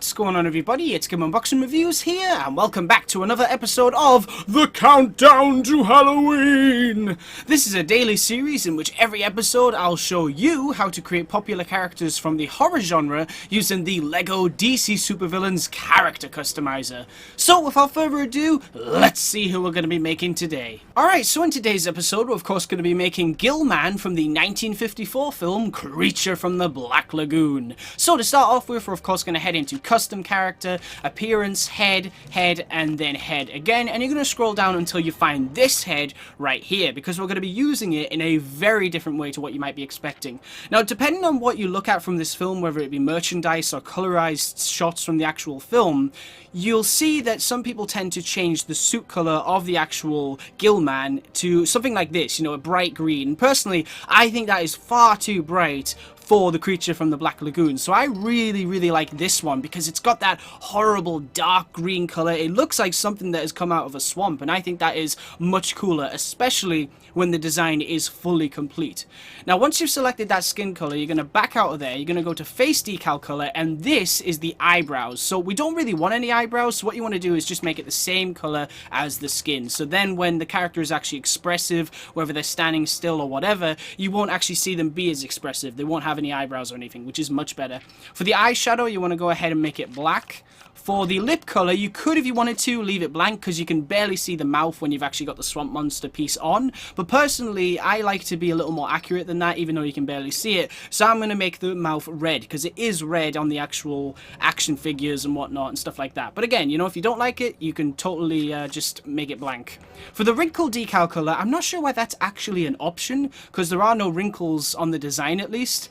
What's going on, everybody? It's GAMEUNBOXINGREVIEWS here, and welcome back to another episode of The Countdown to Halloween! This is a daily series in which every episode I'll show you how to create popular characters from the horror genre using the LEGO DC Super-Villains Character Customizer. So, without further ado, let's see who we're going to be making today. Alright, so in today's episode, we're of course going to be making Gill-Man from the 1954 film Creature from the Black Lagoon. So, to start off with, we're of course going to head into custom character, appearance, head, and then head again, and you're going to scroll down until you find this head right here, because we're going to be using it in a very different way to what you might be expecting. Now, depending on what you look at from this film, whether it be merchandise or colorized shots from the actual film, you'll see that some people tend to change the suit color of the actual Gill-Man to something like this, you know, a bright green. Personally, I think that is far too bright for the Creature from the Black Lagoon. So I really like this one because it's got that horrible dark green color. It looks like something that has come out of a swamp, and I think that is much cooler, especially when the design is fully complete. Now, once you've selected that skin color, you're going to back out of there, you're going to go to face decal color, and this is the eyebrows. So we don't really want any eyebrows, so what you want to do is just make it the same color as the skin. So then when the character is actually expressive, whether they're standing still or whatever, you won't actually see them be as expressive. They won't have any eyebrows or anything, which is much better. For the eyeshadow, you want to go ahead and make it black. For the lip color, you could, if you wanted to, leave it blank because you can barely see the mouth when you've actually got the swamp monster piece on. But personally, I like to be a little more accurate than that, even though you can barely see it. So I'm going to make the mouth red because it is red on the actual action figures and whatnot and stuff like that. But again, you know, if you don't like it, you can totally just make it blank. For the wrinkle decal color, I'm not sure why that's actually an option because there are no wrinkles on the design at least.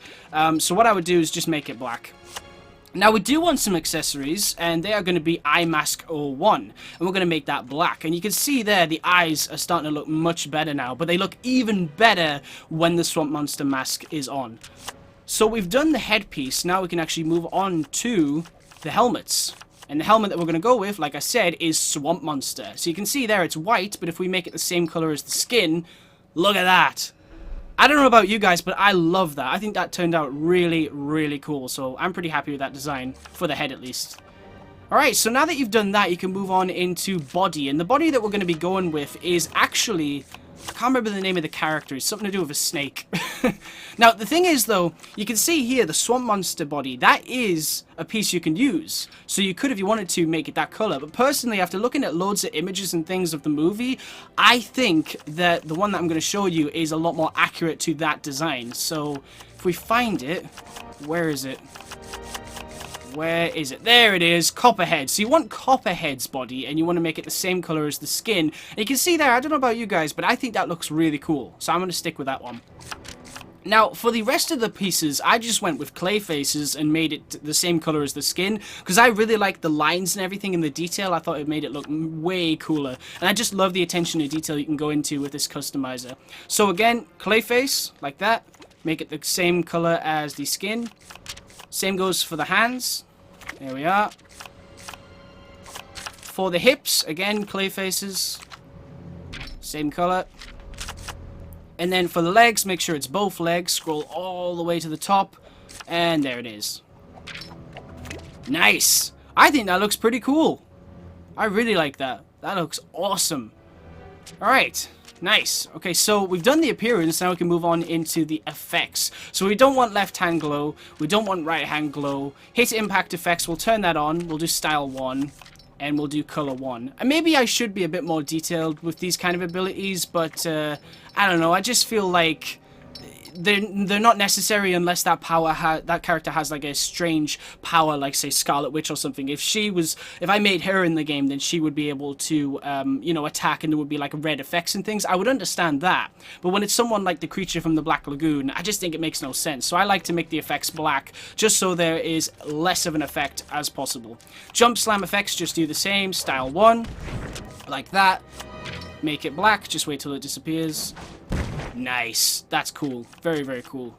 So what I would do is just make it black. Now, we do want some accessories, and they are going to be eye mask 01, and we're going to make that black. And you can see there, the eyes are starting to look much better now, but they look even better when the swamp monster mask is on. So we've done the headpiece. Now we can actually move on to the helmets. And the helmet that we're going to go with, like I said, is Swamp Monster. So you can see there, it's white, but if we make it the same color as the skin, look at that. I don't know about you guys, but I love that. I think that turned out really cool. So I'm pretty happy with that design, for the head at least. Alright, so now that you've done that, you can move on into body. And the body that we're going to be going with is actually, I can't remember the name of the character. It's something to do with a snake. Now, the thing is, though, you can see here the swamp monster body. That is a piece you can use. So you could, if you wanted to, make it that color. But personally, after looking at loads of images and things of the movie, I think that the one that I'm going to show you is a lot more accurate to that design. So if we find it, where is it? Where is it? There it is, Copperhead. So you want Copperhead's body, and you want to make it the same color as the skin. And you can see there, I don't know about you guys, but I think that looks really cool. So I'm going to stick with that one. Now, for the rest of the pieces, I just went with clay faces and made it the same color as the skin, because I really like the lines and everything and the detail. I thought it made it look way cooler. And I just love the attention to detail you can go into with this customizer. So again, clay face, like that. Make it the same color as the skin. Same goes for the hands. There we are. For the hips, again, clay faces. Same color. And then for the legs, make sure it's both legs. Scroll all the way to the top. And there it is. Nice! I think that looks pretty cool. I really like that. That looks awesome. Alright. Nice. Okay, so we've done the appearance, now we can move on into the effects. So we don't want left hand glow, we don't want right hand glow. Hit impact effects, we'll turn that on, we'll do style 1, and we'll do color 1. And maybe I should be a bit more detailed with these kind of abilities, but I don't know, I just feel like they're not necessary unless that character has like a strange power, like say Scarlet Witch or something. If I made her in the game, then she would be able to you know, attack, and there would be like red effects and things. I would understand that, but when it's someone like the Creature from the Black Lagoon, I just think it makes no sense. So I like to make the effects black, just so there is less of an effect as possible. Jump slam effects, just do the same, style 1, like that. Make it black, just wait till it disappears. Nice. That's cool. Very cool.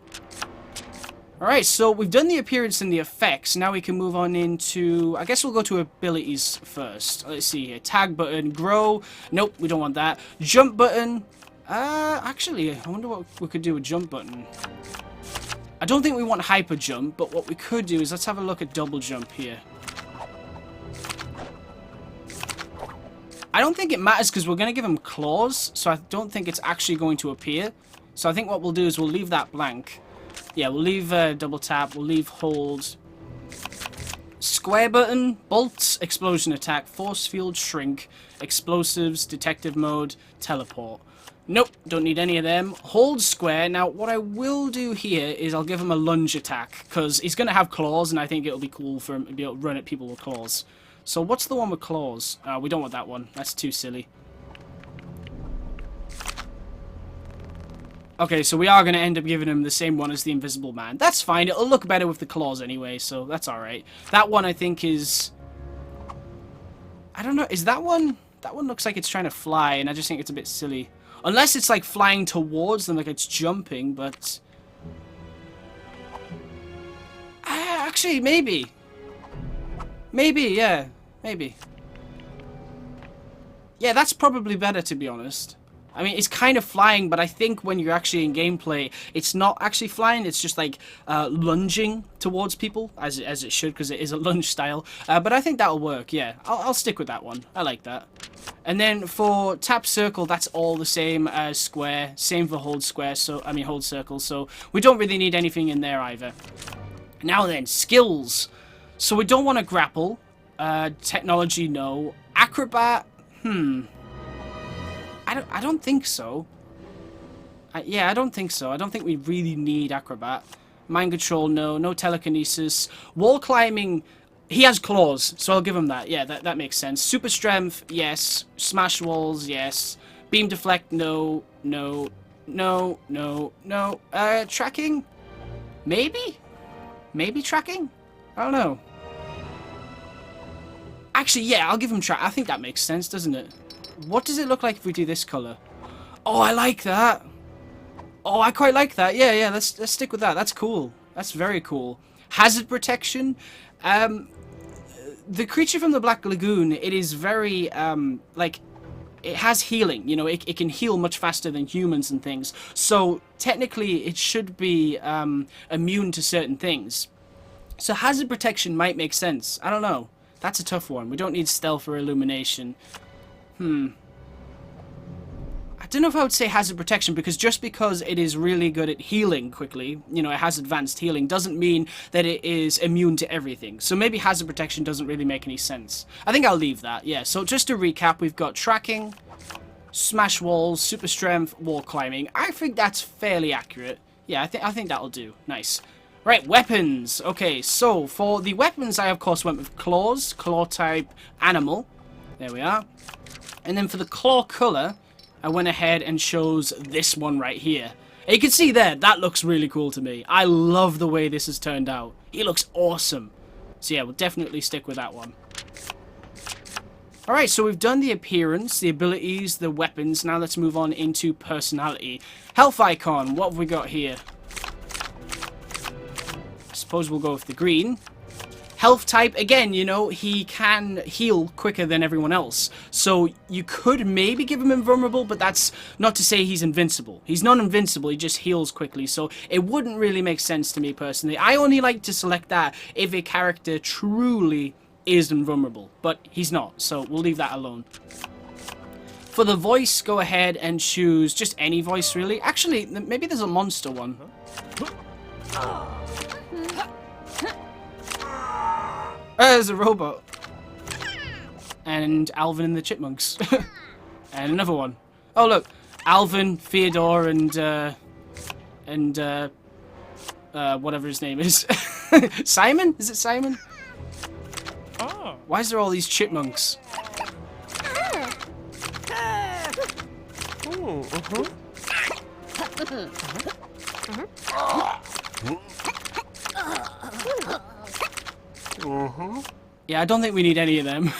Alright, so we've done the appearance and the effects. Now we can move on into... I guess we'll go to abilities first. Let's see here. Tag button. Grow. Nope, we don't want that. Jump button. Actually, I wonder what we could do with jump button. I don't think we want hyper jump, but what we could do is let's have a look at double jump here. I don't think it matters because we're going to give him claws, so I don't think it's actually going to appear. So I think what we'll do is we'll leave that blank. Yeah, we'll leave double tap, we'll leave hold. Square button, bolts, explosion attack, force field, shrink, explosives, detective mode, teleport. Nope, don't need any of them. Hold square. Now, what I will do here is I'll give him a lunge attack, because he's going to have claws, and I think it'll be cool for him to be able to run at people with claws. So what's the one with claws? We don't want that one. That's too silly. Okay, so we are going to end up giving him the same one as the Invisible Man. That's fine. It'll look better with the claws anyway, so that's alright. That one, I think, is... I don't know. Is that one... That one looks like it's trying to fly, and I just think it's a bit silly. Unless it's, like, flying towards them, like it's jumping, but... actually, maybe. Maybe, yeah. Maybe. Yeah, that's probably better, to be honest. I mean, it's kind of flying, but I think when you're actually in gameplay, it's not actually flying. It's just like lunging towards people, as it should, because it is a lunge style. But I think that'll work. Yeah, I'll stick with that one. I like that. And then for tap circle, that's all the same as square. Same for hold square. So I mean hold circle. So we don't really need anything in there either. Now then, skills. So we don't want to grapple. Technology, no. Acrobat. I don't think so. Yeah, I don't think so. I don't think we really need acrobat. Mind control, no. No telekinesis. Wall climbing, he has claws, so I'll give him that. Yeah, that makes sense. Super strength, yes. Smash walls, yes. Beam deflect, no. No. No. No. No. Tracking? Maybe? Maybe tracking? I don't know. Actually, yeah, I'll give him track. I think that makes sense, doesn't it? What does it look like if we do this color? Oh, I like that. Oh, I quite like that. Yeah, let's stick with that. That's cool. That's very cool. Hazard protection. The creature from the Black Lagoon, it is very, like, it has healing. You know, it can heal much faster than humans and things. So, technically, it should be immune to certain things. So, hazard protection might make sense. I don't know. That's a tough one. We don't need stealth or illumination. I don't know if I would say hazard protection, because just because it is really good at healing quickly, you know, it has advanced healing, doesn't mean that it is immune to everything. So maybe hazard protection doesn't really make any sense. I think I'll leave that, yeah. So just to recap, we've got tracking, smash walls, super strength, wall climbing. I think that's fairly accurate. Yeah, I think that'll do. Nice. Right, weapons. Okay, so for the weapons, I of course went with claws, claw type animal. There we are. And then for the claw color, I went ahead and chose this one right here. And you can see there, that looks really cool to me. I love the way this has turned out. He looks awesome. So yeah, we'll definitely stick with that one. Alright, so we've done the appearance, the abilities, the weapons. Now let's move on into personality. Health icon, what have we got here? I suppose we'll go with the green. Health type, again, you know, he can heal quicker than everyone else. So you could maybe give him invulnerable, but that's not to say he's invincible. He's not invincible, he just heals quickly. So it wouldn't really make sense to me personally. I only like to select that if a character truly is invulnerable, but he's not. So we'll leave that alone. For the voice, go ahead and choose just any voice, really. Actually, maybe there's a monster one. There's a robot. And Alvin and the Chipmunks. And another one. Oh, look. Alvin, Theodore, and whatever his name is. Simon? Is it Simon? Oh. Why is there all these chipmunks? Yeah, I don't think we need any of them.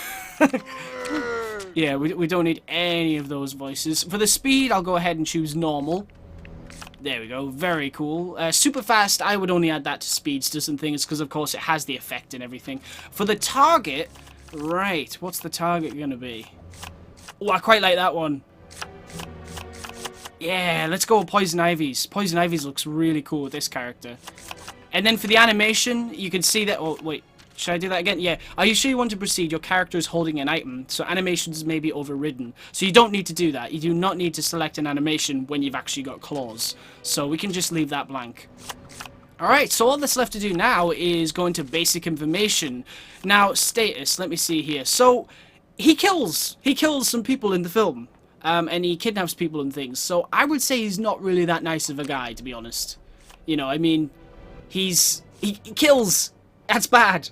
Yeah, we don't need any of those voices. For the speed, I'll go ahead and choose normal. There we go, very cool. Super fast, I would only add that to speedsters and things, because of course it has the effect and everything. For the target, right, what's the target going to be? Oh, I quite like that one. Yeah, let's go with Poison Ivy's. Poison Ivy's looks really cool with this character. And then for the animation, you can see that... Oh, wait. Should I do that again? Yeah. Are you sure you want to proceed? Your character is holding an item, so animations may be overridden. So you don't need to do that. You do not need to select an animation when you've actually got claws. So we can just leave that blank. Alright, so all that's left to do now is go into basic information. Now, status, let me see here. So, he kills some people in the film. And he kidnaps people and things. So I would say he's not really that nice of a guy, to be honest. You know, I mean, he kills. That's bad.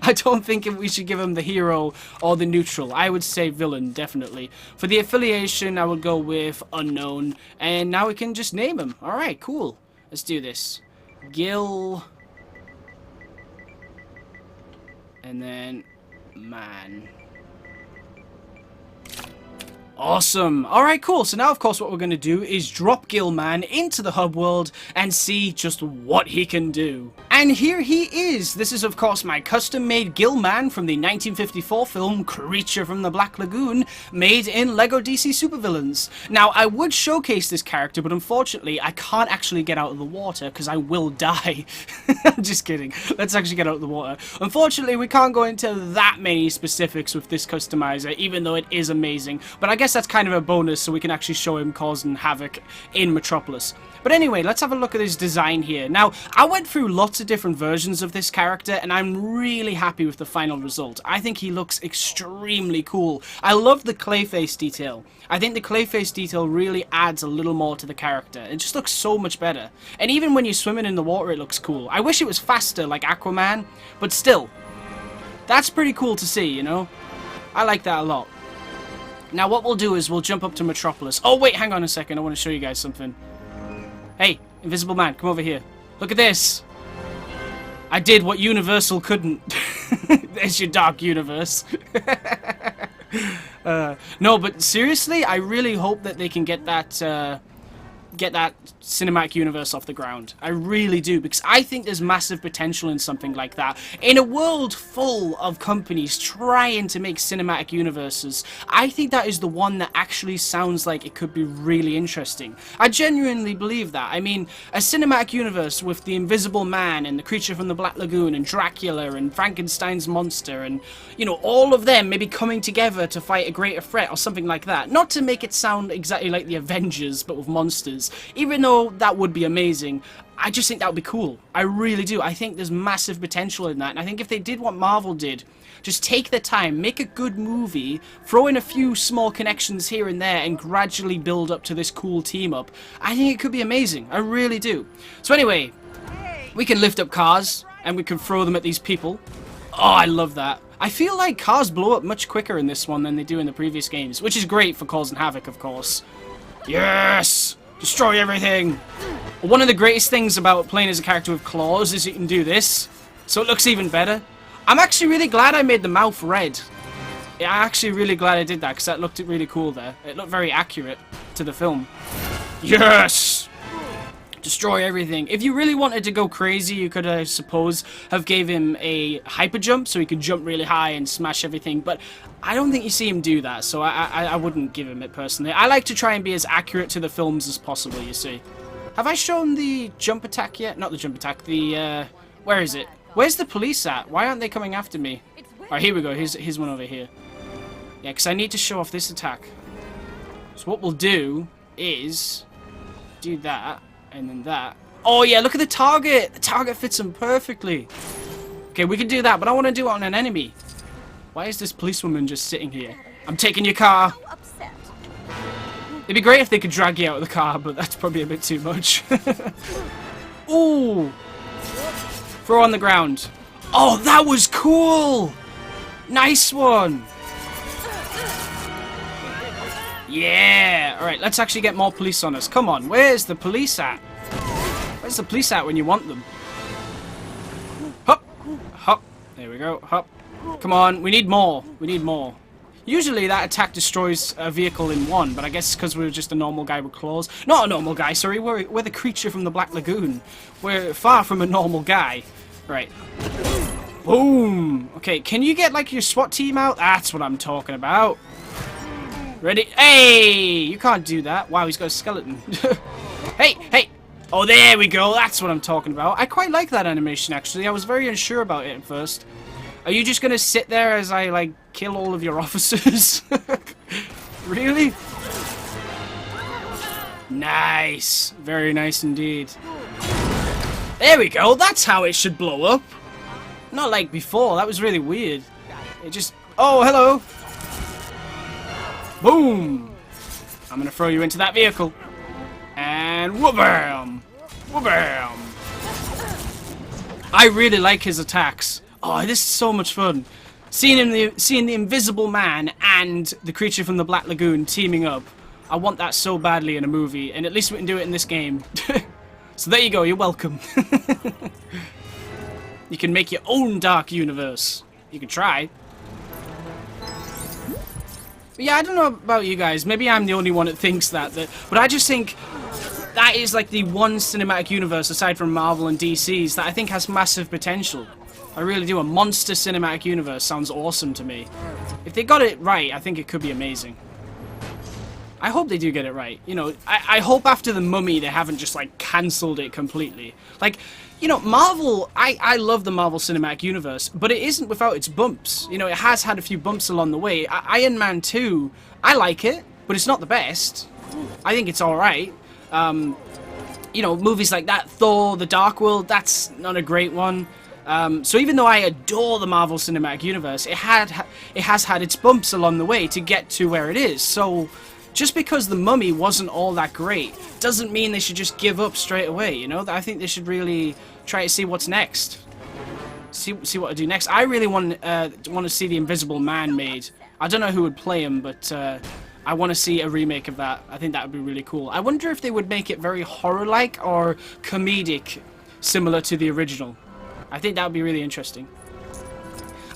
I don't think we should give him the hero or the neutral. I would say villain, definitely. For the affiliation, I would go with unknown. And now we can just name him. Alright, cool. Let's do this. Gill. And then man. Awesome. Alright, cool. So now, of course, what we're going to do is drop Gill-Man into the hub world and see just what he can do. And here he is. This is, of course, my custom-made Gill-Man from the 1954 film Creature from the Black Lagoon, made in LEGO DC Super-Villains. Now, I would showcase this character, but unfortunately, I can't actually get out of the water because I will die. I'm just kidding. Let's actually get out of the water. Unfortunately, we can't go into that many specifics with this customizer, even though it is amazing. But I guess that's kind of a bonus, so we can actually show him causing havoc in Metropolis. But anyway, let's have a look at his design here. Now, I went through lots of different versions of this character, and I'm really happy with the final result. I think he looks extremely cool. I love the clayface detail. I think the clayface detail really adds a little more to the character. It just looks so much better. And even when you're swimming in the water, it looks cool. I wish it was faster, like Aquaman, but still, that's pretty cool to see, you know? I like that a lot. Now, what we'll do is we'll jump up to Metropolis. Oh, wait, hang on a second. I want to show you guys something. Hey, Invisible Man, come over here. Look at this. I did what Universal couldn't. There's your Dark Universe. No, but seriously, I really hope that they can get that cinematic universe off the ground. I really do, because I think there's massive potential in something like that. In a world full of companies trying to make cinematic universes, I think that is the one that actually sounds like it could be really interesting. I genuinely believe that. I mean, a cinematic universe with the Invisible Man and the Creature from the Black Lagoon and Dracula and Frankenstein's monster and, you know, all of them maybe coming together to fight a greater threat or something like that. Not to make it sound exactly like the Avengers, but with monsters. Even though that would be amazing, I just think that would be cool. I really do. I think there's massive potential in that. And I think if they did what Marvel did, just take the time, make a good movie, throw in a few small connections here and there, and gradually build up to this cool team up, I think it could be amazing. I really do. So anyway, we can lift up cars, and we can throw them at these people. Oh, I love that. I feel like cars blow up much quicker in this one than they do in the previous games, which is great for causing havoc, of course. Yes! Destroy everything! One of the greatest things about playing as a character with claws is you can do this, so it looks even better. I'm actually really glad I made the mouth red. Yeah, I'm actually really glad I did that, because that looked really cool there. It looked very accurate to the film. Yes! Destroy everything. If you really wanted to go crazy, you could, I suppose, have gave him a hyper jump, so he could jump really high and smash everything, but I don't think you see him do that, so I wouldn't give him it personally. I like to try and be as accurate to the films as possible, you see. Have I shown the jump attack yet? Not the jump attack, the, where is it? Where's the police at? Why aren't they coming after me? Alright, here we go. Here's one over here. Yeah, because I need to show off this attack. So what we'll do is do that, and then that. Oh yeah, look at the target! The target fits him perfectly. Okay, we can do that, but I want to do it on an enemy. Why is this policewoman just sitting here? I'm taking your car. It'd be great if they could drag you out of the car, but that's probably a bit too much. Ooh! Throw on the ground. Oh, that was cool! Nice one! Yeah! Alright, let's actually get more police on us. Come on, where's the police at? Where's the police at when you want them? Hop! Hop! There we go, hop. Come on, we need more. We need more. Usually that attack destroys a vehicle in one, but I guess because we're just a normal guy with claws. Not a normal guy, sorry, we're the Creature from the Black Lagoon. We're far from a normal guy. Right. Boom! Okay, can you get, like, your SWAT team out? That's what I'm talking about. Ready? Hey! You can't do that. Wow, he's got a skeleton. Hey! Hey! Oh, there we go. That's what I'm talking about. I quite like that animation, actually. I was very unsure about it at first. Are you just going to sit there as I, like, kill all of your officers? Really? Nice. Very nice indeed. There we go. That's how it should blow up. Not like before. That was really weird. It just... Oh, hello. Boom. I'm going to throw you into that vehicle. And wha-bam! Wha-bam! I really like his attacks. Oh, this is so much fun. Seeing the Invisible Man and the creature from the Black Lagoon teaming up. I want that so badly in a movie, and at least we can do it in this game. So there you go, you're welcome. You can make your own dark universe. You can try. But yeah, I don't know about you guys. Maybe I'm the only one that thinks that. But I just think that is like the one cinematic universe, aside from Marvel and DC's, that I think has massive potential. I really do. A monster cinematic universe sounds awesome to me. If they got it right, I think it could be amazing. I hope they do get it right. You know, I hope after The Mummy they haven't just, like, cancelled it completely. Like, you know, Marvel, I love the Marvel Cinematic Universe, but it isn't without its bumps. You know, it has had a few bumps along the way. Iron Man 2, I like it, but it's not the best. I think it's alright. You know, movies like that, Thor, The Dark World, that's not a great one. So even though I adore the Marvel Cinematic Universe, it has had its bumps along the way to get to where it is. So just because The Mummy wasn't all that great doesn't mean they should just give up straight away, you know? I think they should really try to see what's next. See what to do next. I really want to see The Invisible Man made. I don't know who would play him, but I want to see a remake of that. I think that would be really cool. I wonder if they would make it very horror-like or comedic, similar to the original. I think that would be really interesting.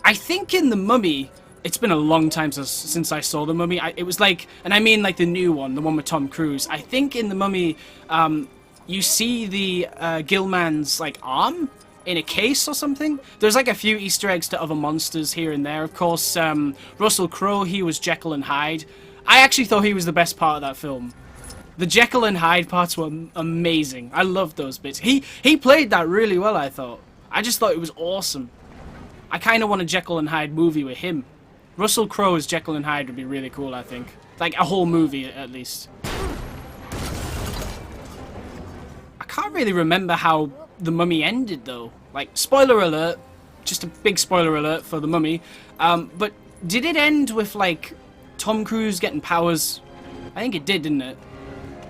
I think in The Mummy, it's been a long time since I saw The Mummy. It was like, and I mean like the new one, the one with Tom Cruise. I think in The Mummy, you see the Gill-Man's like arm in a case or something. There's like a few Easter eggs to other monsters here and there. Of course, Russell Crowe, he was Jekyll and Hyde. I actually thought he was the best part of that film. The Jekyll and Hyde parts were amazing. I loved those bits. He played that really well, I thought. I just thought it was awesome. I kind of want a Jekyll and Hyde movie with him. Russell Crowe as Jekyll and Hyde would be really cool, I think. Like, a whole movie, at least. I can't really remember how The Mummy ended, though. Like, spoiler alert. Just a big spoiler alert for The Mummy. But did it end with, like, Tom Cruise getting powers? I think it did, didn't it?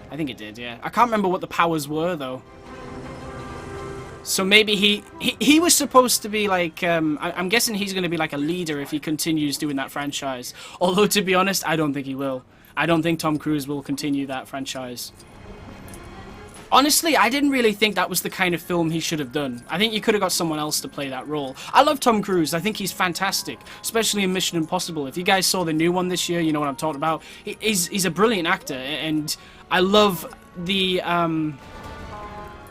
I think it did, yeah. I can't remember what the powers were, though. So maybe he was supposed to be like, I'm guessing he's going to be like a leader if he continues doing that franchise. Although, to be honest, I don't think he will. I don't think Tom Cruise will continue that franchise. Honestly, I didn't really think that was the kind of film he should have done. I think you could have got someone else to play that role. I love Tom Cruise. I think he's fantastic, especially in Mission Impossible. If you guys saw the new one this year, you know what I'm talking about. He's a brilliant actor, and I love the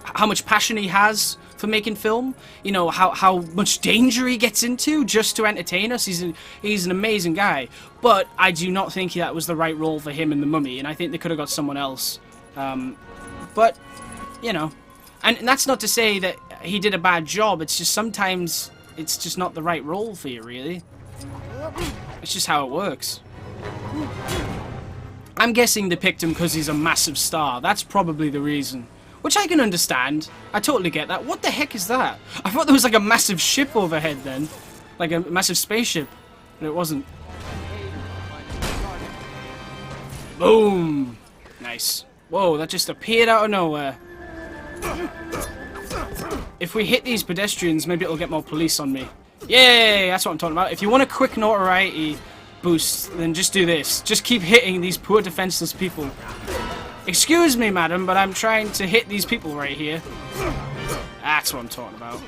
how much passion he has for making film. You know, how much danger he gets into just to entertain us. He's an amazing guy. But I do not think that was the right role for him in The Mummy, and I think they could have got someone else. But, you know, and that's not to say that he did a bad job. It's just sometimes it's just not the right role for you, really. It's just how it works. I'm guessing they picked him because he's a massive star. That's probably the reason. Which I can understand. I totally get that. What the heck is that? I thought there was like a massive ship overhead then. Like a massive spaceship. But it wasn't. Boom! Nice. Whoa, that just appeared out of nowhere. If we hit these pedestrians, maybe it'll get more police on me. Yay! That's what I'm talking about. If you want a quick notoriety boost, then just do this. Just keep hitting these poor defenseless people. Excuse me, madam, but I'm trying to hit these people right here. That's what I'm talking about.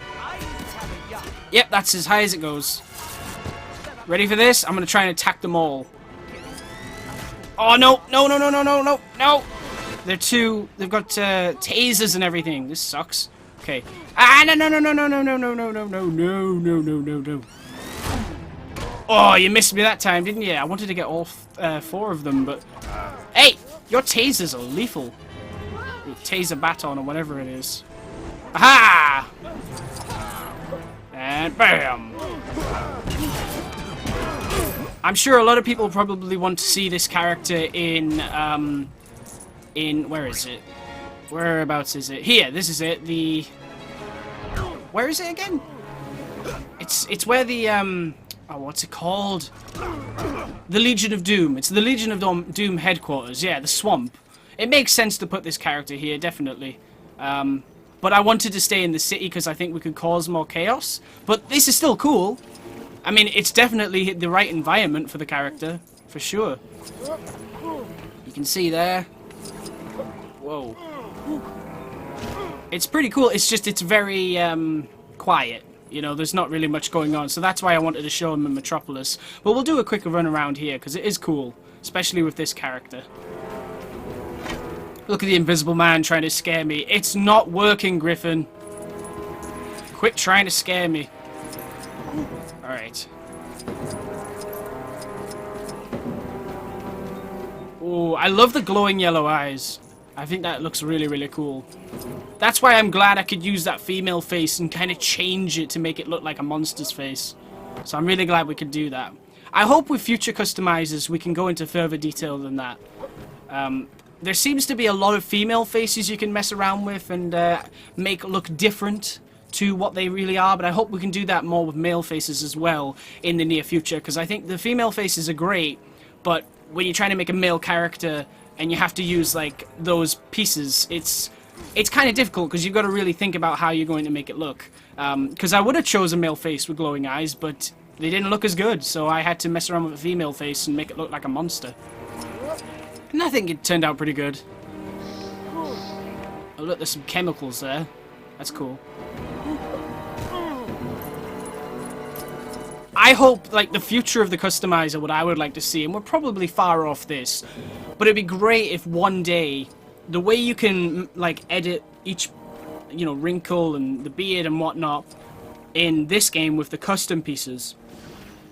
Yep, that's as high as it goes. Ready for this? I'm gonna try and attack them all. Oh, no! No, no, no, no, no, no, no! They've got tasers and everything. This sucks. Okay. Ah, no, no, no, no, no, no, no, no, no, no, no, no, no, no, no, no. Oh, you missed me that time, didn't you? I wanted to get all 4 of them, but... Hey! Your tasers are lethal. taser baton or whatever it is. Aha! And bam! I'm sure a lot of people probably want to see this character in where is it? Whereabouts is it? Here, this is it. Where is it again? It's where the oh, what's it called? The Legion of Doom. It's the Legion of Doom headquarters. Yeah, the swamp. It makes sense to put this character here, definitely. But I wanted to stay in the city because I think we could cause more chaos. But this is still cool. I mean, it's definitely the right environment for the character, for sure. You can see there. Whoa. It's pretty cool. It's just, it's very quiet. You know, there's not really much going on. So that's why I wanted to show him in Metropolis. But we'll do a quick run around here because it is cool. Especially with this character. Look at the Invisible Man trying to scare me. It's not working, Griffin. Quit trying to scare me. Alright. Oh, I love the glowing yellow eyes. I think that looks really, really cool. That's why I'm glad I could use that female face and kind of change it to make it look like a monster's face. So I'm really glad we could do that. I hope with future customizers we can go into further detail than that. There seems to be a lot of female faces you can mess around with and make look different to what they really are, but I hope we can do that more with male faces as well in the near future, because I think the female faces are great, but when you're trying to make a male character and you have to use like those pieces, it's kind of difficult because you've got to really think about how you're going to make it look. Because I would have chose a male face with glowing eyes, but they didn't look as good, so I had to mess around with a female face and make it look like a monster. And I think it turned out pretty good. Oh look, there's some chemicals there. That's cool. I hope, like, the future of the customizer, what I would like to see, and we're probably far off this, but it'd be great if one day, the way you can, like, edit each, you know, wrinkle and the beard and whatnot in this game with the custom pieces,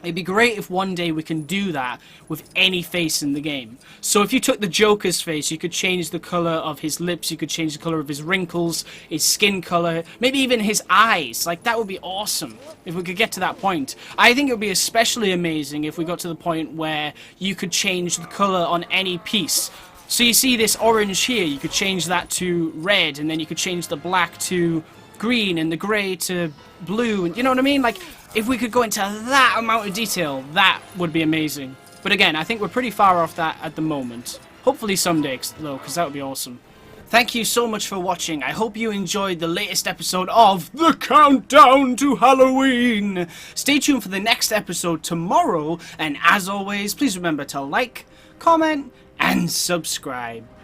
it'd be great if one day we can do that with any face in the game. So if you took the Joker's face, you could change the color of his lips, you could change the color of his wrinkles, his skin color, maybe even his eyes. Like, that would be awesome if we could get to that point. I think it would be especially amazing if we got to the point where you could change the color on any piece. So you see this orange here, you could change that to red, and then you could change the black to green and the grey to blue, and you know what I mean? Like, if we could go into that amount of detail, that would be amazing. But again, I think we're pretty far off that at the moment. Hopefully someday, though, because that would be awesome. Thank you so much for watching. I hope you enjoyed the latest episode of The Countdown to Halloween. Stay tuned for the next episode tomorrow, and as always, please remember to like, comment, and subscribe.